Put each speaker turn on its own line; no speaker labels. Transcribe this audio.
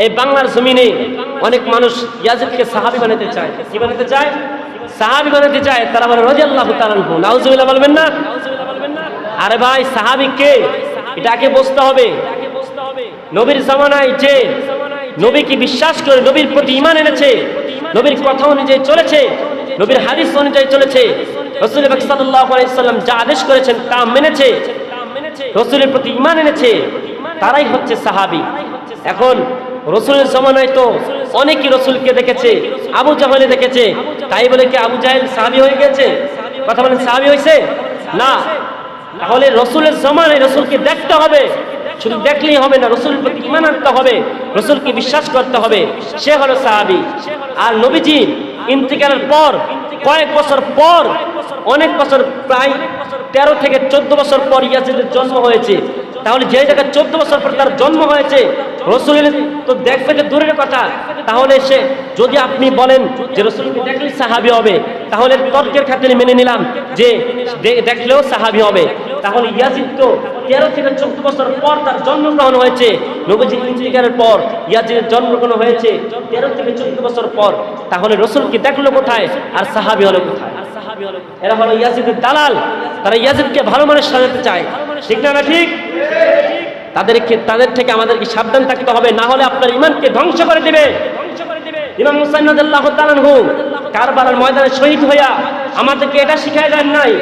এই বাংলার জমিনে অনেক মানুষ ইয়াজিদকে সাহাবী বানাতে চায়। কি বানাতে চায়? সাহাবী বানাতে চায়। তারা বলে রাদিয়াল্লাহু তাআলা আনহু। নাউজুবিল্লাহ বলবেন না? আরে ভাই, সাহাবী কে এটাকে বুঝতে হবে। নবীর জামানায় যে নবীকে বিশ্বাস করে, নবীর প্রতি ঈমান এনেছে, নবীর কথা অনুযায়ী চলেছে, নবীর হাদিস অনুযায়ী চলেছে, রাসূল পাক সাল্লাল্লাহু আলাইহি সাল্লাম যা আদেশ করেছেন তা মেনেছে, রাসূলের প্রতি ঈমান এনেছে, তারাই হচ্ছে সাহাবী। এখন রাসূলের জামানায় তো অনেকেই রাসূলকে দেখেছে, আবু জাহেল দেখেছে, তাই বলে কি আবু জাহেল সাহাবী হয়ে গেছে? কথা বলেন, সাহাবী হয়েছে না। তাহলে রাসূলের জামানায় রাসূলকে দেখতে হবে, শুধু দেখলেই হবে না, রাসূলের প্রতি ঈমান আনতে হবে, রাসূলকে বিশ্বাস করতে হবে, সে হলো সাহাবী। আর নবীজি ইন্তিকালের পর কয়েক বছর পর, অনেক বছর, প্রায় 13 থেকে 14 বছর পর ইয়াজিদের জন্ম হয়েছে। তাহলে যে জায়গায় 14 বছর পর তার জন্ম হয়েছে, রাসূলের তো দেখবে যে দূরের কথা, তাহলে সে যদি আপনি বলেন যে রাসূলকে দেখলেই সাহাবী হবে, তাহলে তর্কের খাতিরে মেনে নিলাম যে দেখলেও সাহাবী হবে। তাহলে ইয়াজিদ তো 13 থেকে 14 বছর পর তার জন্মগ্রহণ হয়েছে। নবীজির ইন্তিকালের পর ইয়াজিদের জন্মগ্রহণ হয়েছে 13 থেকে 14 বছর পর। তাহলে রাসূলকে দেখলো কোথায় আর সাহাবী হলো কোথায়? এরা হলো ইয়াজিদের দালাল। তারা ইয়াজিদকে ভালো মানুষ সাজাতে চায়, ঠিক না? ঠিক। তাদের থেকে আমাদেরকে সাবধান থাকতে হবে, না হলে আপনার ঈমানকে ধ্বংস করে দিবে। ইমাম হুসাইন রাদিয়াল্লাহু তাআলা আনহু কারবালার ময়দানে শহীদ হইয়া আমাদেরকে এটা শিখায় দেন নাই